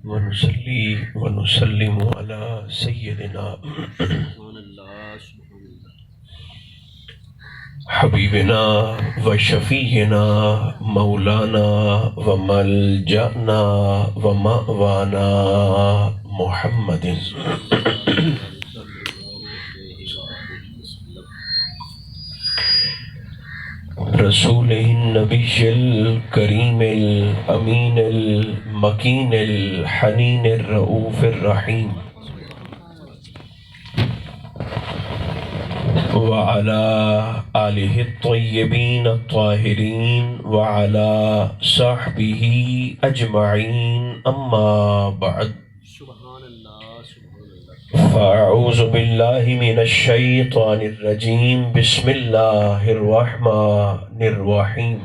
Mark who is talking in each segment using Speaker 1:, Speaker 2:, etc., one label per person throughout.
Speaker 1: ونصلي ونسلم على سيدنا حبيبنا وشفيعنا مولانا وملجأنا ومأوانا محمد رسول النبي الكريم الأمين المكين الحنين الرؤوف الرحيم وعلى آله الطيبين الطاهرين وعلى صحبه أجمعين أما بعد فأعوذ بالله من الشيطان الرجيم بسم الله الرحمن الرحيم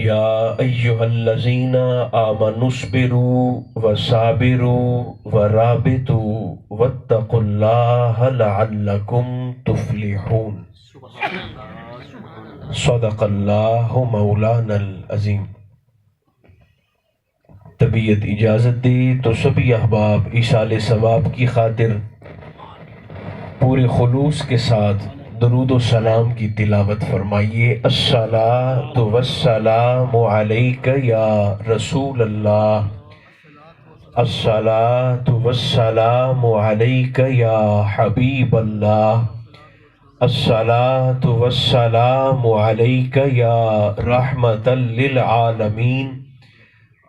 Speaker 1: يا أيها الذين آمنوا اصبروا وصابروا ورابطوا واتقوا الله لعلكم تفلحون صدق الله مولانا العظيم۔ طبیعت اجازت دے تو سبھی احباب ایصال ثواب کی خاطر پورے خلوص کے ساتھ درود و سلام کی تلاوت فرمائیے۔ الصلاۃ والسلام علیک یا رسول اللہ، الصلاۃ والسلام علیک یا حبیب اللہ، الصلاۃ والسلام علیک یا رحمۃ للعالمین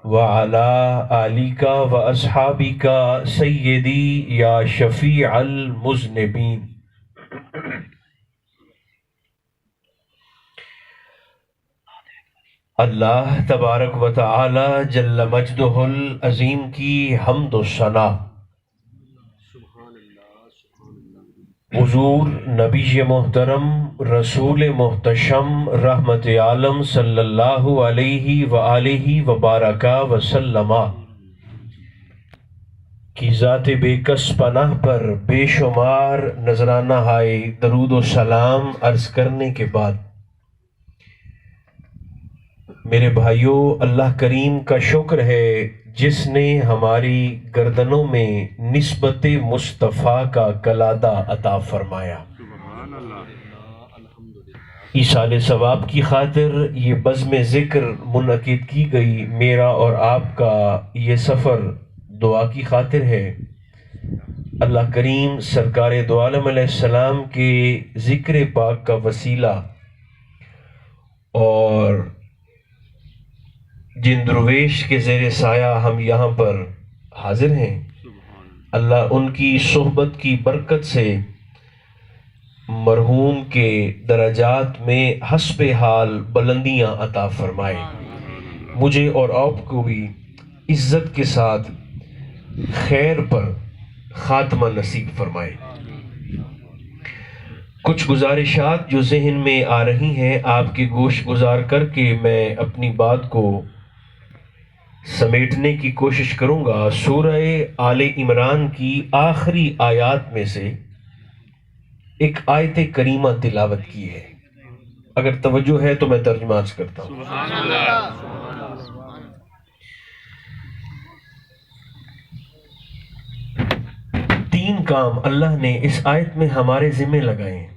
Speaker 1: وعلى آلك وأصحابك سيدي يا شفيع المذنبين۔ اللہ تبارک و تعالی جل مجدہ العظیم کی حمد و ثنا حضور نبی محترم رسول محتشم رحمت عالم صلی اللہ علیہ وآلہ وبارک وسلم کی ذات بے کس پناہ پر بے شمار نذرانہ ہائے درود و سلام عرض کرنے کے بعد میرے بھائیوں، اللہ کریم کا شکر ہے جس نے ہماری گردنوں میں نسبت مصطفیٰ کا کلادہ عطا فرمایا۔ ایصال ثواب کی خاطر یہ بزم ذکر منعقد کی گئی۔ میرا اور آپ کا یہ سفر دعا کی خاطر ہے۔ اللہ کریم سرکار دو عالم علیہ السلام کے ذکر پاک کا وسیلہ اور جن درویش کے زیر سایہ ہم یہاں پر حاضر ہیں، اللہ ان کی صحبت کی برکت سے مرحوم کے درجات میں حسب حال بلندیاں عطا فرمائے، مجھے اور آپ کو بھی عزت کے ساتھ خیر پر خاتمہ نصیب فرمائے۔ کچھ گزارشات جو ذہن میں آ رہی ہیں آپ کے گوش گزار کر کے میں اپنی بات کو سمیٹنے کی کوشش کروں گا۔ سورہ آل عمران کی آخری آیات میں سے ایک آیت کریمہ تلاوت کی ہے، اگر توجہ ہے تو میں ترجمہ عرض کرتا ہوں۔ تین کام اللہ نے اس آیت میں ہمارے ذمہ لگائے ہیں۔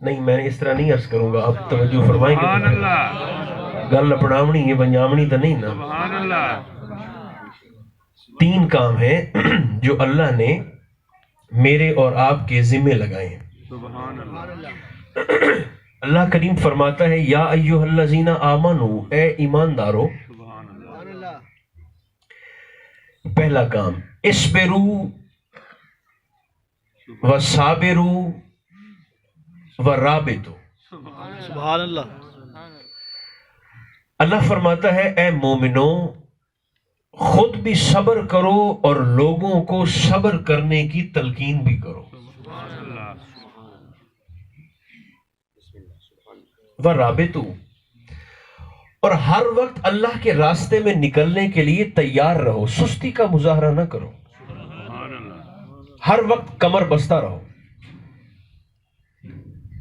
Speaker 1: نہیں، میں اس طرح نہیں عرض کروں گا، اب توجہ فرمائیں گے۔ گل اپناونی ہے، بنیامنی تو نہیں نا۔ تین کام ہیں جو اللہ نے میرے اور آپ کے ذمہ لگائے ہیں۔ اللہ کریم فرماتا ہے یا ایھا الذین آمنو، اے ایماندارو۔ پہلا کام اصبروا وصابروا ورابطوا۔
Speaker 2: سبحان اللہ۔
Speaker 1: اللہ فرماتا ہے اے مومنو، خود بھی صبر کرو اور لوگوں کو صبر کرنے کی تلقین بھی کرو۔ ورابطوا، اور ہر وقت اللہ کے راستے میں نکلنے کے لیے تیار رہو، سستی کا مظاہرہ نہ کرو، ہر وقت کمر بستہ رہو۔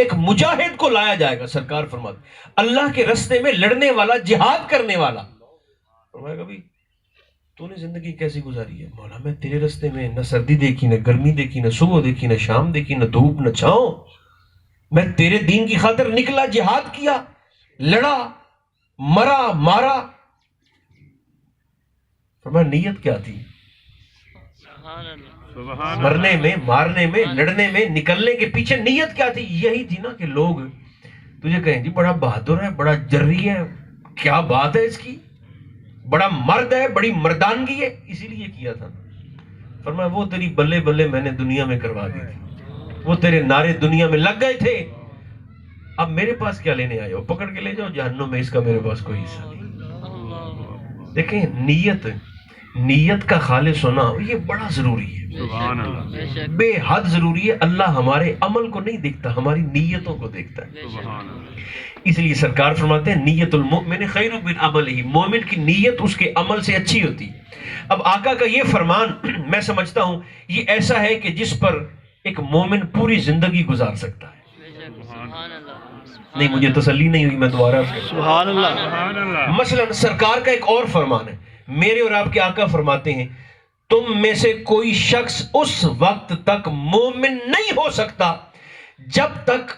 Speaker 1: ایک مجاہد کو لایا جائے گا. سرکار فرماتے اللہ کے راستے میں لڑنے والا، جہاد کرنے والا. فرمایا گا بھائی تو نے زندگی کیسی گزاری ہے؟ مولا میں تیرے راستے میں نہ سردی دیکھی، نہ گرمی دیکھی، نہ صبح دیکھی، نہ شام دیکھی، نہ دھوپ نہ چھاؤں. میں تیرے دین کی خاطر نکلا، جہاد کیا، لڑا، مرا، مارا. فرمایا نیت کیا تھی؟ مرنے میں، مارنے میں، لڑنے میں، نکلنے کے پیچھے نیت کیا تھی؟ یہی تھی نا کہ لوگ تجھے کہیں جی بڑا بہادر ہے، بڑا جرری ہے، کیا بات ہے اس کی، بڑا مرد ہے، بڑی مردانگی ہے، اسی لیے کیا تھا. فرمایا وہ تیری بلے بلے میں نے دنیا میں کروا دی تھی، وہ تیرے نعرے دنیا میں لگ گئے تھے، اب میرے پاس کیا لینے آئے ہو؟ پکڑ کے لے جاؤ جہنم میں، اس کا میرے پاس کوئی حصہ نہیں. دیکھیں نیت کا خالص ہونا یہ بڑا ضروری ہے، بے حد ضروری ہے. اللہ ہمارے عمل کو نہیں دیکھتا، ہماری نیتوں کو دیکھتا ہے. اس لیے سرکار فرماتے ہیں نیت المؤمن خیر من عملہ، مومن کی نیت اس کے عمل سے اچھی ہوتی. اب آقا کا یہ فرمان میں سمجھتا ہوں یہ ایسا ہے کہ جس پر ایک مومن پوری زندگی گزار سکتا ہے. نہیں مجھے تسلی نہیں ہوئی، میں دوبارہ
Speaker 2: سبحان اللہ.
Speaker 1: مثلا سرکار کا ایک اور فرمان ہے، میرے اور آپ کے آقا فرماتے ہیں تم میں سے کوئی شخص اس وقت تک مومن نہیں ہو سکتا جب تک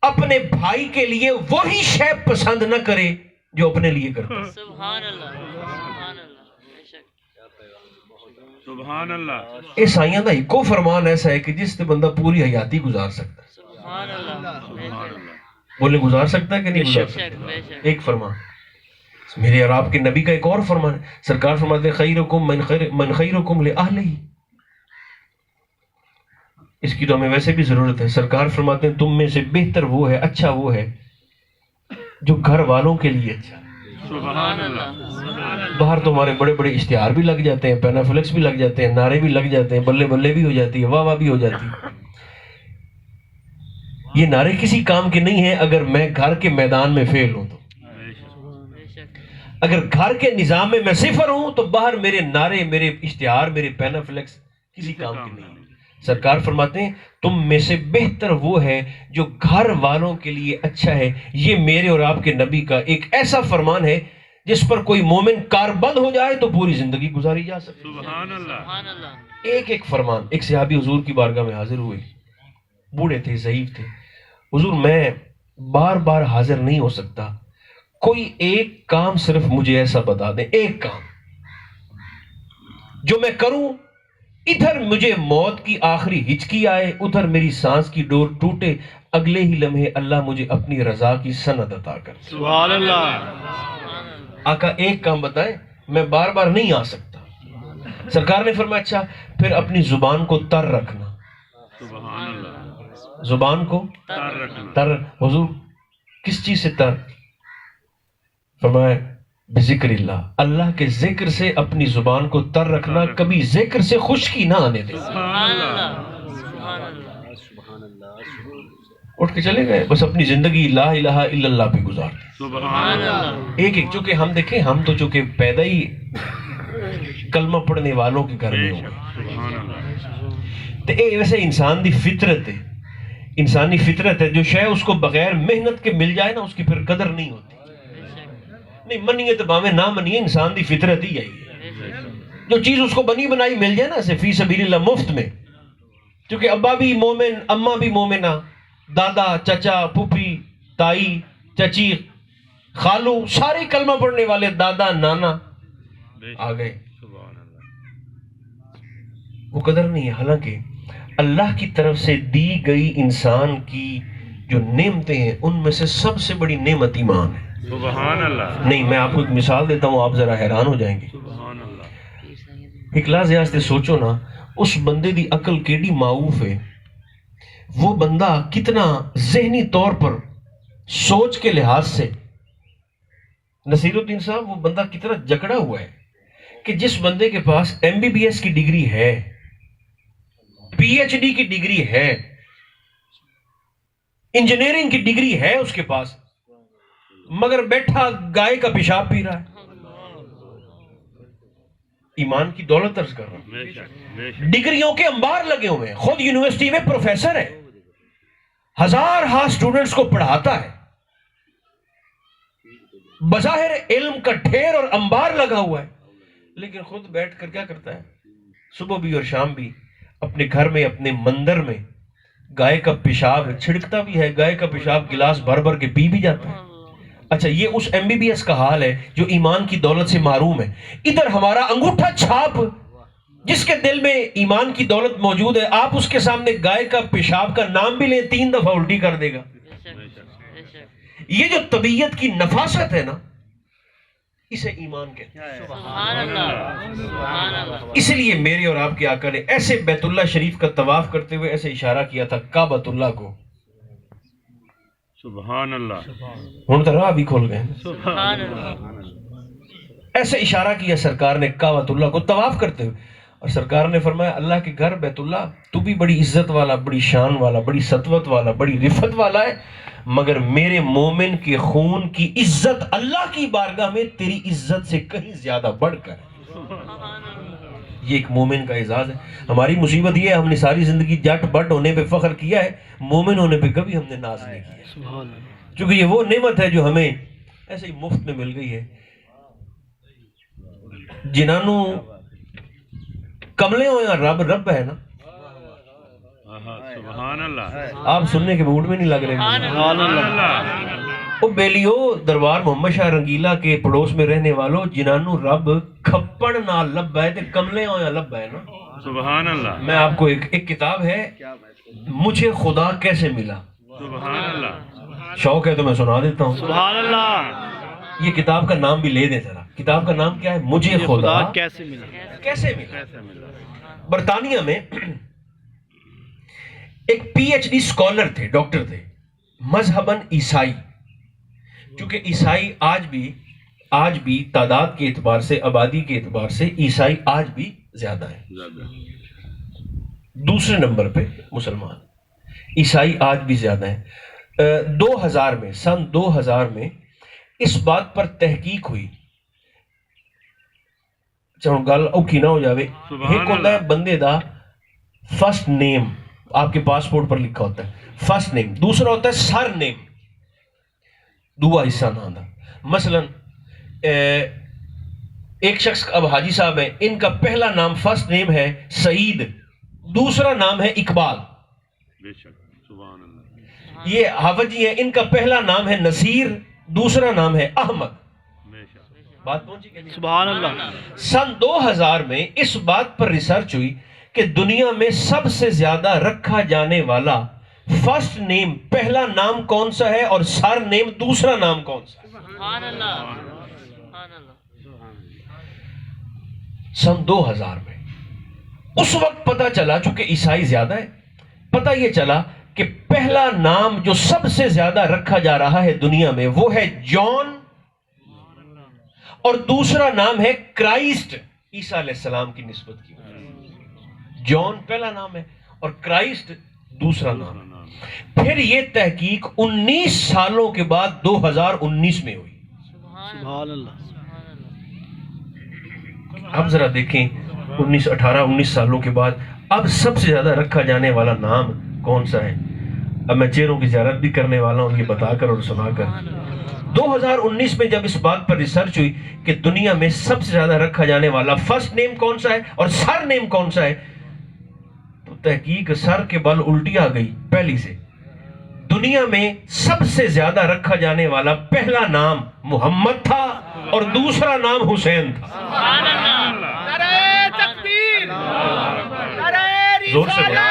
Speaker 1: اپنے بھائی کے لیے وہی شے پسند نہ کرے جو اپنے لیے کرتا ہے.
Speaker 3: سبحان اللہ سبحان اللہ
Speaker 4: سبحان اللہ.
Speaker 1: اس آئیاں دا ایک فرمان ایسا ہے کہ جس سے بندہ پوری حیاتی گزار سکتا ہے.
Speaker 3: سبحان اللہ.
Speaker 1: بولے گزار سکتا ہے کہ نہیں گزار سکتا؟ ایک فرمان. میرے اور آپ کے نبی کا ایک اور فرمان ہے، سرکار فرماتے ہیں خیرکم من خیرکم لأہلہ. اس کی تو ہمیں ویسے بھی ضرورت ہے. سرکار فرماتے ہیں تم میں سے بہتر وہ ہے، اچھا وہ ہے جو گھر والوں کے لیے اچھا ہے.
Speaker 3: سبحان اللہ.
Speaker 1: باہر تو ہمارے بڑے بڑے اشتہار بھی لگ جاتے ہیں، پینافلیکس بھی لگ جاتے ہیں، نعرے بھی لگ جاتے ہیں، بلے بلے بھی ہو جاتی ہے، واہ واہ بھی ہو جاتی ہے. یہ نعرے کسی کام کے نہیں ہیں اگر میں گھر کے میدان میں فیل ہوں تو. اگر گھر کے نظام میں صفر ہوں تو باہر میرے نعرے، میرے اشتہار، میرے پینافلیکس کسی کام کے نہیں. سرکار فرماتے ہیں تم میں سے بہتر وہ ہے جو گھر والوں کے لیے اچھا ہے. یہ میرے اور آپ کے نبی کا ایک ایسا فرمان ہے جس پر کوئی مومن کاربند ہو جائے تو پوری زندگی گزاری جا سکتی.
Speaker 4: سبحان اللہ.
Speaker 3: سبحان اللہ.
Speaker 1: ایک فرمان. ایک صحابی حضور کی بارگاہ میں حاضر ہوئے، بوڑھے تھے، ضعیف تھے. حضور میں بار بار حاضر نہیں ہو سکتا، کوئی ایک کام صرف مجھے ایسا بتا دیں، ایک کام جو میں کروں ادھر مجھے موت کی آخری ہچکی آئے، ادھر میری سانس کی ڈور ٹوٹے، اگلے ہی لمحے اللہ مجھے اپنی رضا کی سند عطا کر.
Speaker 2: سبحان اللہ.
Speaker 1: آقا ایک کام بتائیں، میں بار بار نہیں آ سکتا. سرکار نے فرمایا اچھا پھر اپنی زبان کو تر رکھنا.
Speaker 4: سبحان اللہ.
Speaker 1: زبان کو
Speaker 4: تر رکھنا.
Speaker 1: تر. حضور کس چیز سے تر؟ فرمایا بذکر اللہ، اللہ کے ذکر سے اپنی زبان کو تر رکھنا، کبھی ذکر سے خشکی نہ آنے دے.
Speaker 3: سبحان اللہ. سبحان اللہ.
Speaker 1: اٹھ کے چلے گئے، بس اپنی زندگی لا الہ الا اللہ پہ گزارتے.
Speaker 4: سبحان اللہ.
Speaker 1: ایک ایک چونکہ ہم دیکھیں، ہم تو چونکہ پیدا ہی کلمہ پڑھنے والوں کے گھر میں ہوئے.
Speaker 4: سبحان اللہ.
Speaker 1: تو یہ ویسے انسان دی فطرت ہے، انسانی فطرت ہے، جو شے اس کو بغیر محنت کے مل جائے نا اس کی پھر قدر نہیں ہوتی. نہیں منیے تو باویں نہ منیے، انسان دی فطرت ہی یہی ہے. جو چیز اس کو بنی بنائی مل جائے نا فی سبیل اللہ مفت میں، کیونکہ ابا بھی مومن، اماں بھی مومنہ، دادا، چچا، پھوپھی، تائی، چچی، خالو سارے کلمہ پڑھنے والے، دادا، نانا آ گئے.
Speaker 4: سبحان اللہ.
Speaker 1: وہ قدر نہیں ہے. حالانکہ اللہ کی طرف سے دی گئی انسان کی جو نعمتیں ہیں ان میں سے سب سے بڑی نعمت ایمان ہے.
Speaker 4: سبحان اللہ.
Speaker 1: نہیں میں آپ کو ایک مثال دیتا ہوں، آپ ذرا حیران ہو جائیں گے.
Speaker 4: سبحان اللہ.
Speaker 1: ایک لاز سے سوچو نا، اس بندے دی عقل کیڑی معوف ہے، وہ بندہ کتنا ذہنی طور پر سوچ کے لحاظ سے، نصیر الدین صاحب وہ بندہ کتنا جکڑا ہوا ہے کہ جس بندے کے پاس MBBS کی ڈگری ہے، PhD کی ڈگری ہے، انجینئرنگ کی ڈگری ہے اس کے پاس، مگر بیٹھا گائے کا پیشاب پی رہا ہے. ایمان کی دولت عرض کر رہا ہوں. ڈگریوں کے انبار لگے ہوئے ہیں، خود یونیورسٹی میں پروفیسر ہے، ہزارہا اسٹوڈنٹس کو پڑھاتا ہے، بظاہر علم کا ڈھیر اور انبار لگا ہوا ہے، لیکن خود بیٹھ کر کیا کرتا ہے؟ صبح بھی اور شام بھی اپنے گھر میں، اپنے مندر میں گائے کا پیشاب چھڑکتا بھی ہے، گائے کا پیشاب گلاس بھر بھر کے پی بھی جاتا ہے۔ اچھا، یہ اس MBBS کا حال ہے جو ایمان کی دولت سے محروم ہے۔ ادھر ہمارا انگوٹھا چھاپ جس کے دل میں ایمان کی دولت موجود ہے، آپ اس کے سامنے گائے کا پیشاب کا نام بھی لیں 3 دفعہ الٹی کر دے گا۔ یہ جو طبیعت کی نفاست ہے نا، اسے ایمان کہتے ہیں۔
Speaker 3: سبحان اللہ، سبحان اللہ۔
Speaker 1: اس لیے میرے اور آپ کے آقا نے ایسے بیت اللہ شریف کا طواف کرتے ہوئے ایسے اشارہ کیا تھا کعبۃ اللہ کو۔
Speaker 4: سبحان اللہ،
Speaker 1: ہن تو راہ بھی کھل گئے۔
Speaker 3: سبحان اللہ،
Speaker 1: ایسے اشارہ کیا سرکار نے کعبۃ اللہ کو طواف کرتے ہوئے، اور سرکار نے فرمایا اللہ کے گھر بیت اللہ تو بھی بڑی عزت والا، بڑی شان والا، بڑی سطوت والا، بڑی رفت والا ہے، مگر میرے مومن کے خون کی عزت اللہ کی بارگاہ میں تیری عزت سے کہیں زیادہ بڑھ کر ہے۔ یہ ایک مومن کا اعزاز ہے۔ ہماری مصیبت یہ ہے ہم نے ساری زندگی جٹ بٹ ہونے پہ فخر کیا ہے، مومن ہونے پہ کبھی ہم نے ناز نہیں کیا، چونکہ یہ وہ نعمت ہے جو ہمیں ایسے ہی مفت میں مل گئی ہے۔ جنہوں کملے ہوئے رب رب ہے نا،
Speaker 4: سبحان اللہ،
Speaker 1: آپ سننے کے موڈ میں نہیں لگ رہے۔
Speaker 4: سبحان اللہ،
Speaker 1: او بیلیو دربار محمد شاہ رنگیلا کے پڑوس میں رہنے والوں، جنہوں رب کھپڑ نہ لب ہے تے کملے ہوئے لب ہے نا۔
Speaker 4: سبحان اللہ،
Speaker 1: میں آپ کو ایک کتاب ہے مجھے خدا کیسے ملا،
Speaker 4: سبحان اللہ،
Speaker 1: شوق ہے تو میں سنا دیتا ہوں۔
Speaker 2: سبحان اللہ،
Speaker 1: یہ کتاب کا نام بھی لے دیں ذرا، کتاب کا نام کیا ہے؟ مجھے خدا
Speaker 2: کیسے ملا؟
Speaker 1: کیسے ملا۔ برطانیہ میں ایک PhD اسکالر تھے، ڈاکٹر تھے، مذہباً عیسائی، چونکہ عیسائی آج بھی تعداد کے اعتبار سے، آبادی کے اعتبار سے عیسائی آج بھی زیادہ ہے۔ دوسرے نمبر پہ مسلمان، عیسائی آج بھی زیادہ ہیں۔ 2000 میں، سن 2000 میں اس بات پر تحقیق ہوئی، چلو گل اوکھی نہ ہو جاوے، ایک ہوتا ہے بندے دا فرسٹ نیم، آپ کے پاسپورٹ پر لکھا ہوتا ہے فرسٹ نیم، دوسرا ہوتا ہے سر نیم، دعا حصہ نہ آتا۔ مثلا ایک شخص اب حاجی صاحب ہیں، ان کا پہلا نام فرسٹ نیم ہے سعید، دوسرا نام ہے اقبال۔
Speaker 4: بے شک، سبحان اللہ،
Speaker 1: یہ حافظ جی ہیں، ان کا پہلا نام ہے نصیر، دوسرا نام ہے احمد۔
Speaker 4: بے شک،
Speaker 1: بات پہنچی کہ نہیں؟
Speaker 2: سبحان اللہ،
Speaker 1: سن 2000 میں اس بات پر ریسرچ ہوئی کہ دنیا میں سب سے زیادہ رکھا جانے والا فرسٹ نیم پہلا نام کون سا ہے اور سر نیم دوسرا نام کون سا ہے؟
Speaker 3: سبحان اللہ، سبحان اللہ۔
Speaker 1: سن 2000 میں اس وقت پتا چلا، چونکہ عیسائی زیادہ ہے، پتا یہ چلا کہ پہلا نام جو سب سے زیادہ رکھا جا رہا ہے دنیا میں وہ ہے جان، اور دوسرا نام ہے کرائسٹ، عیسیٰ علیہ السلام کی نسبت کی۔ جان پہلا نام ہے اور کرائسٹ دوسرا نام ہے۔ پھر یہ تحقیق 19 سالوں کے بعد 2019 میں ہوئی۔
Speaker 2: سبحان اللہ،
Speaker 1: اب ذرا دیکھیں 19 سالوں کے بعد اب سب سے زیادہ رکھا جانے والا نام کون سا ہے؟ اب میں چہروں کی زیارت بھی کرنے والا ہوں، یہ بتا کر اور سنا کر۔ 2019 میں جب اس بات پر ریسرچ ہوئی کہ دنیا میں سب سے زیادہ رکھا جانے والا فرسٹ نیم کون سا ہے اور سر نیم کون سا ہے، تو تحقیق سر کے بل الٹی آ گئی پہلی سے۔ دنیا میں سب سے زیادہ رکھا جانے والا پہلا نام محمد تھا اور دوسرا نام حسین تھا۔ زور سے بولو۔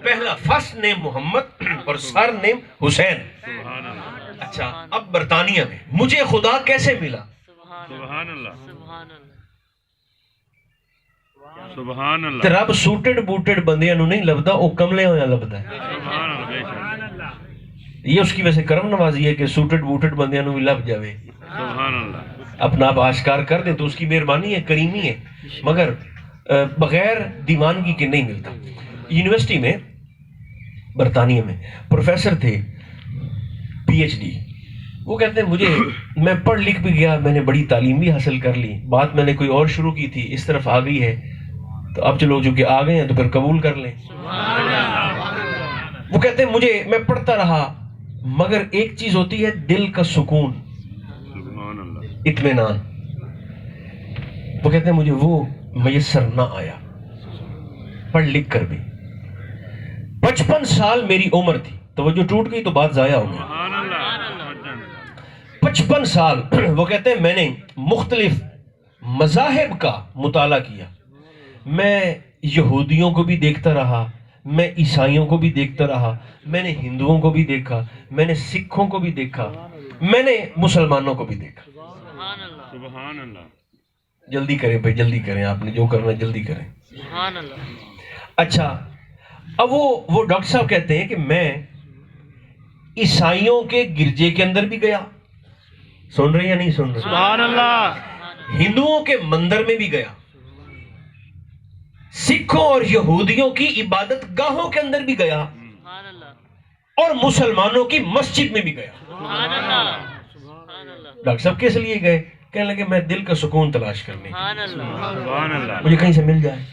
Speaker 1: پہلا فرسٹ نیم محمد اور سر نیم حسین۔
Speaker 4: سبحان اللہ،
Speaker 1: اچھا، اب برطانیہ میں مجھے خدا کیسے ملا؟
Speaker 4: سبحان اللہ،
Speaker 3: سبحان اللہ،
Speaker 4: سبحان اللہ،
Speaker 1: رب سوٹڈ بوٹڈ بندیاں نو نہیں لبدا، او کملے ہویا لبدا ہے۔
Speaker 4: سبحان اللہ، بے شک،
Speaker 1: یہ اس کی ویسے کرم نوازی ہے کہ سوٹڈ بوٹڈ بندیاں نو بھی لب جاوے،
Speaker 4: سبحان اللہ،
Speaker 1: اپنا آپ آشکار کر دے تو اس کی مہربانی ہے، کریمی ہے، مگر بغیر دیوانگی کے نہیں ملتا۔ یونیورسٹی میں برطانیہ میں پروفیسر تھے PhD، وہ کہتے ہیں میں پڑھ لکھ بھی گیا، میں نے بڑی تعلیم بھی حاصل کر لی، بات میں نے کوئی اور شروع کی تھی، اس طرف آ گئی ہے، تو اب چلو چونکہ آ گئے ہیں تو پھر قبول کر لیں. وہ کہتے ہیں مجھے میں پڑھتا رہا مگر ایک چیز ہوتی ہے دل کا سکون,
Speaker 4: سبحان اللہ.
Speaker 1: اطمینان. وہ کہتے ہیں مجھے وہ میسر نہ آیا پڑھ لکھ کر بھی. 55 سال میری عمر تھی, توجہ ٹوٹ گئی تو بات ضائع ہو گئی.
Speaker 4: سبحان اللہ.
Speaker 1: 55 سال. وہ کہتے ہیں میں نے مختلف مذاہب کا مطالعہ کیا, میں یہودیوں کو بھی دیکھتا رہا, میں عیسائیوں کو بھی دیکھتا رہا, میں نے ہندوؤں کو بھی دیکھا, میں نے سکھوں کو بھی دیکھا, میں نے مسلمانوں کو بھی دیکھا.
Speaker 3: سبحان اللہ.
Speaker 4: سبحان اللہ.
Speaker 1: جلدی کریں بھائی, جلدی کریں, آپ نے جو کرنا جلدی کریں.
Speaker 3: سبحان اللہ.
Speaker 1: اچھا, اب وہ ڈاکٹر صاحب کہتے ہیں کہ میں عیسائیوں کے گرجے کے اندر بھی گیا, سن رہے یا نہیں سن رہے,
Speaker 2: سبحان اللہ.
Speaker 1: ہندوؤں کے مندر میں بھی گیا, سکھوں اور یہودیوں کی عبادت گاہوں کے اندر بھی گیا,
Speaker 3: سبحان اللہ.
Speaker 1: اور مسلمانوں کی مسجد میں بھی گیا.
Speaker 3: سبحان اللہ. سبحان اللہ.
Speaker 1: ڈاکٹر صاحب کس لیے گئے؟ کہنے لگے میں دل کا سکون تلاش کرنے,
Speaker 3: سبحان اللہ.
Speaker 4: سبحان اللہ.
Speaker 1: مجھے کہیں سے مل جائے.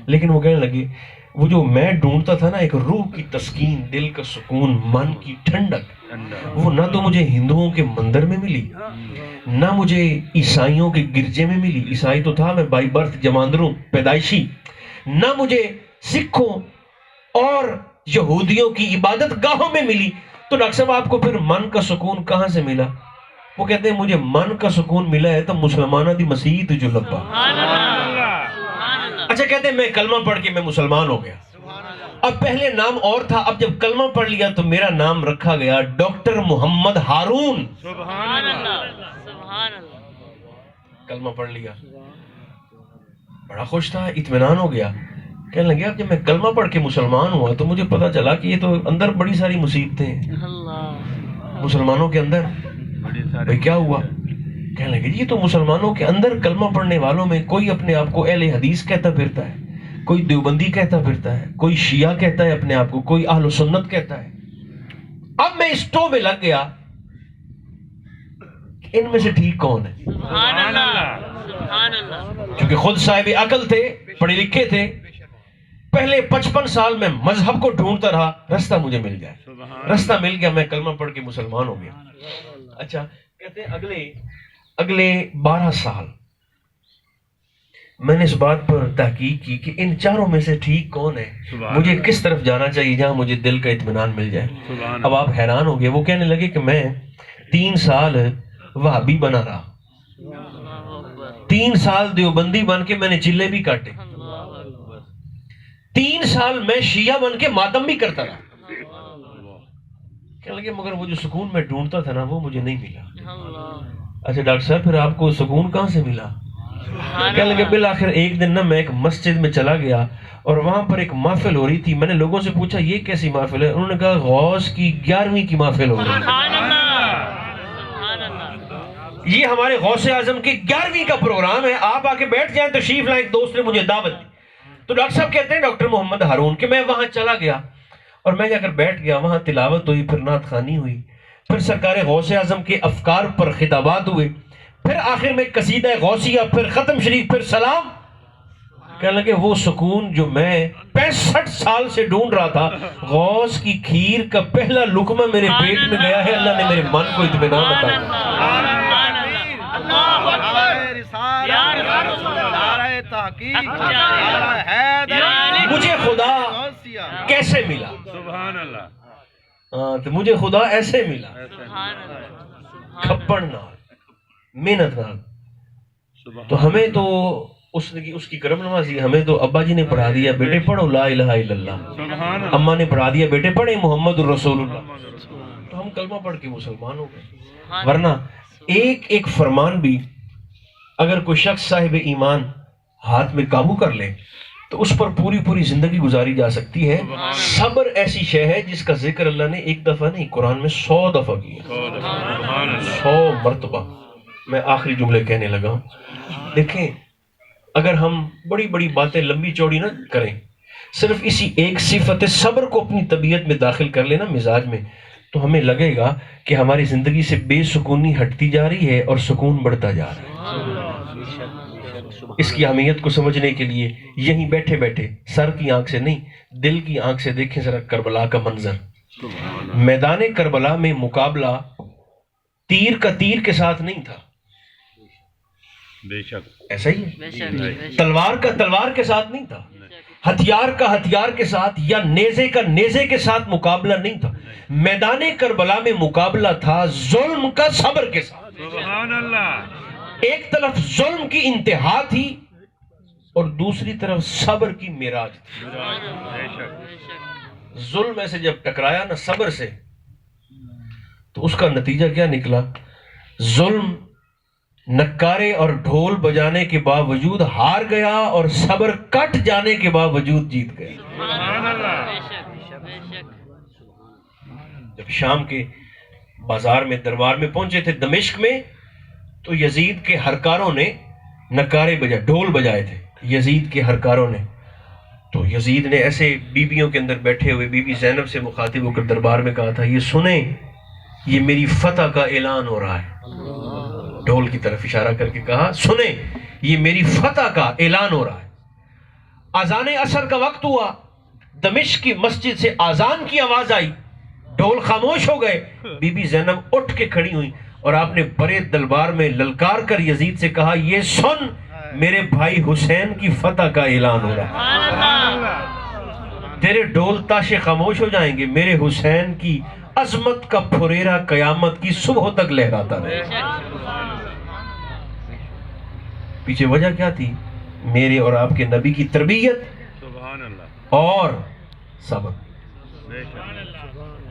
Speaker 1: لیکن وہ کہنے لگے وہ جو میں ڈھونڈتا تھا نا, ایک روح کی تسکین, دل کا سکون, من کی ٹھنڈک, وہ نہ تو مجھے ہندوؤں کے مندر میں ملی, نہ مجھے عیسائیوں کے گرجے میں ملی, عیسائی تو تھا میں بائی برتھ جماندروں پیدائشی, نہ مجھے سکھوں اور یہودیوں کی عبادت گاہوں میں ملی. تو ڈاکٹر صاحب آپ کو پھر من کا سکون کہاں سے ملا؟ وہ کہتے ہیں مجھے من کا سکون ملا ہے تو مسلمانہ دی مسیح جو لبا.
Speaker 3: سبحان اللہ. سبحان اللہ.
Speaker 1: اچھا, کہتے ہیں میں کلمہ پڑھ کے میں مسلمان ہو گیا. اب پہلے نام اور تھا, اب جب کلمہ پڑھ لیا تو میرا نام رکھا گیا ڈاکٹر محمد ہارون.
Speaker 3: سبحان اللہ. سبحان اللہ.
Speaker 1: کلمہ پڑھ لیا, بڑا خوش تھا, اطمینان ہو گیا. کہنے لگے اب جب میں کلمہ پڑھ کے مسلمان ہوا تو مجھے پتا چلا کہ یہ تو اندر بڑی ساری مصیبتیں ہیں
Speaker 3: اللہ.
Speaker 1: مسلمانوں کے اندر. بھائی کیا ہوا؟ کہنے لگے یہ تو مسلمانوں کے اندر کلمہ پڑھنے والوں میں کوئی اپنے آپ کو اہل حدیث کہتا پھرتا ہے, کوئی دیوبندی کہتا پھرتا ہے, کوئی شیعہ کہتا ہے اپنے آپ کو, کوئی اہل سنت کہتا ہے. اب میں اس ٹو میں لگ گیا کہ ان میں سے ٹھیک کون ہے.
Speaker 3: سبحان اللہ. سبحان اللہ.
Speaker 1: کیونکہ خود صاحب عقل تھے, پڑھے لکھے تھے, پہلے 55 سال میں مذہب کو ڈھونڈتا رہا, رستہ مجھے مل جائے. رستہ مل گیا, میں کلمہ پڑھ کے مسلمان ہو گیا. اچھا, کہتے ہیں اگلے 12 سال میں نے اس بات پر تحقیق کی کہ ان چاروں میں سے ٹھیک کون ہے, مجھے کس طرف جانا چاہیے جہاں مجھے دل کا اطمینان مل جائے. اب آپ حیران ہو گئے. وہ کہنے لگے کہ میں 3 سال وہابی بنا رہا, 3 سال دیوبندی بن کے میں نے چلے بھی کاٹے, 3 سال میں شیعہ بن کے ماتم بھی کرتا رہا. کہنے لگے مگر وہ جو سکون میں ڈھونڈتا تھا نا وہ مجھے نہیں ملا. اچھا ڈاکٹر صاحب پھر آپ کو سکون کہاں سے ملا؟ کہنے لگے بالآخر ایک دن نا میں ایک مسجد میں چلا گیا اور وہاں پر ایک محفل ہو رہی تھی. میں نے لوگوں سے پوچھا یہ کیسی محفل ہے؟ انہوں نے کہا غوث کی 11ویں کی محفل ہو رہی ہے.
Speaker 3: سبحان اللہ. سبحان اللہ.
Speaker 1: یہ ہمارے غوث اعظم کی 11ویں کا پروگرام ہے, آپ آ کے بیٹھ جائیں. تشریف لائیں. ایک دوست نے مجھے دعوت دی. تو ڈاکٹر صاحب کہتے ہیں ڈاکٹر محمد ہارون کہ میں وہاں چلا گیا اور میں جا کر بیٹھ گیا. وہاں تلاوت ہوئی, پھر نعت خوانی ہوئی, پھر سرکار غوث اعظم کے افکار پر خطابات ہوئے, پھر آخر میں قصیدہ غوثیہ, پھر ختم شریف, پھر سلام. کہنے لگے وہ سکون جو میں 65 سال سے ڈھونڈ رہا تھا, غوث کی کھیر کا پہلا لقمہ میرے پیٹ میں گیا ہے. اللہ نے میرے من کو اطمینان عطا کیا. مجھے خدا کیسے ملا؟
Speaker 4: سبحان اللہ.
Speaker 1: تو مجھے خدا ایسے ملا,
Speaker 3: سبحان اللہ.
Speaker 1: کھپڑ نال, محنت نال. تو ہمیں تو اس کی کرم نوازی, ہمیں تو ابا جی نے پڑھا دیا بیٹے پڑھو لا الہ الا اللہ, اماں نے پڑھا دیا بیٹے پڑھے محمد الرسول اللہ, تو ہم کلمہ پڑھ کے مسلمان ہو گئے. ورنہ ایک فرمان بھی اگر کوئی شخص صاحب ایمان ہاتھ میں قابو کر لے تو اس پر پوری زندگی گزاری جا سکتی ہے. صبر ایسی شے ہے جس کا ذکر اللہ نے ایک دفعہ نہیں, قرآن میں 100 دفعہ کیا, 100 مرتبہ. میں آخری جملے کہنے لگا ہوں. دیکھیں اگر ہم بڑی باتیں لمبی چوڑی نہ کریں, صرف اسی ایک صفت صبر کو اپنی طبیعت میں داخل کر لینا, مزاج میں, تو ہمیں لگے گا کہ ہماری زندگی سے بے سکونی ہٹتی جا رہی ہے اور سکون بڑھتا جا رہا ہے. اس کی اہمیت کو سمجھنے کے لیے یہیں بیٹھے بیٹھے سر کی آنکھ سے نہیں دل کی آنکھ سے دیکھیں ذرا کربلا کا منظر. میدان کربلا میں مقابلہ تیر کا تیر کے ساتھ نہیں تھا,
Speaker 4: بے شک
Speaker 1: ایسا ہی ہے, تلوار کا تلوار کے ساتھ نہیں تھا, ہتھیار کا ہتھیار کے ساتھ یا نیزے کا نیزے کے ساتھ مقابلہ نہیں تھا. میدان کربلا میں مقابلہ تھا ظلم کا صبر کے ساتھ.
Speaker 4: سبحان اللہ.
Speaker 1: ایک طرف ظلم کی انتہا تھی اور دوسری طرف صبر کی معراج تھی.
Speaker 4: بے شک.
Speaker 1: ظلم سے جب ٹکرایا نا صبر سے تو اس کا نتیجہ کیا نکلا؟ ظلم نکارے اور ڈھول بجانے کے باوجود ہار گیا اور صبر کٹ جانے کے باوجود جیت گیا.
Speaker 4: سبحان اللہ.
Speaker 1: جب شام کے بازار میں دربار میں پہنچے تھے دمشق میں تو یزید کے ہرکاروں نے نکارے بجائے ڈھول بجائے تھے. یزید کے ہرکاروں نے تو یزید نے ایسے بیبیوں کے اندر بیٹھے ہوئے بی بی زینب سے مخاطب ہو کر دربار میں کہا تھا یہ سنیں یہ میری فتح کا اعلان ہو رہا ہے. ڈھول کی طرف اشارہ کر کے کہا سنیں یہ میری فتح کا اعلان ہو رہا ہے. اذان عصر کا وقت ہوا, دمشق کی مسجد سے اذان کی آواز آئی, ڈھول خاموش ہو گئے. بی بی زینب اٹھ کے کھڑی ہوئی اور آپ نے بڑے دربار میں للکار کر یزید سے کہا یہ سن میرے بھائی حسین کی فتح کا اعلان ہو رہا ہے. تیرے ڈھول تاشے خاموش ہو جائیں گے, میرے حسین کی عظمت کا پھریرا قیامت کی صبح تک لہراتا رہے. پیچھے وجہ کیا تھی؟ میرے اور آپ کے نبی کی تربیت
Speaker 4: سبحان اللہ
Speaker 1: اور صبر.
Speaker 4: بے شک.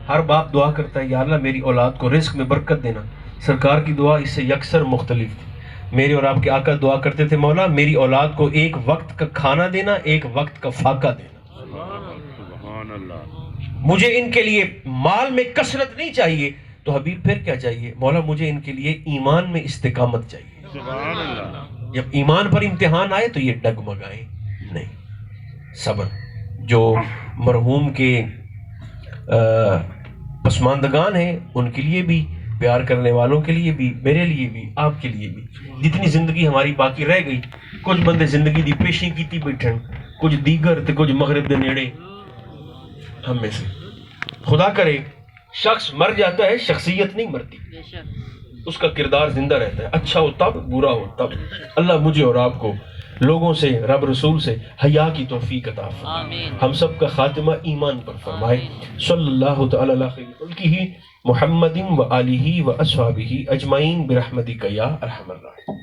Speaker 1: ہر باپ دعا کرتا ہے یا اللہ میری اولاد کو رزق میں برکت دینا. سرکار کی دعا اس سے یکسر مختلف تھی. میرے اور آپ کے آقا دعا کرتے تھے مولا میری اولاد کو ایک وقت کا کھانا دینا, ایک وقت کا فاقہ دینا.
Speaker 4: سبحان اللہ.
Speaker 1: مجھے ان کے لیے مال میں کثرت نہیں چاہیے. تو حبیب پھر کیا چاہیے؟ مولا مجھے ان کے لیے ایمان میں استقامت چاہیے.
Speaker 4: سبحان اللہ.
Speaker 1: جب ایمان پر امتحان آئے تو یہ ڈگمگائیں نہیں. صبر. جو مرحوم کے پسماندگان ہیں ان کے لیے بھی, پیار کرنے والوں کے لیے بھی, میرے لیے بھی, آپ کے لیے بھی, جتنی زندگی ہماری باقی رہ گئی, کچھ بندے زندگی دی پیشی کیتی بیٹھن, کچھ دیگر تے کچھ مغرب دے نیڑے. ہم میں سے خدا کرے شخص مر جاتا ہے شخصیت نہیں مرتی, اس کا کردار زندہ رہتا ہے, اچھا ہو تب برا ہو تب. اللہ مجھے اور آپ کو لوگوں سے رب رسول سے حیا کی توفیق عطا فرمائے, ہم سب کا خاتمہ ایمان پر فرمائے. صلی اللہ تعالی علی خیر خلقہ محمد و آلہ و اصحابہ اجمعین برحمتک یا ارحم الراحمین.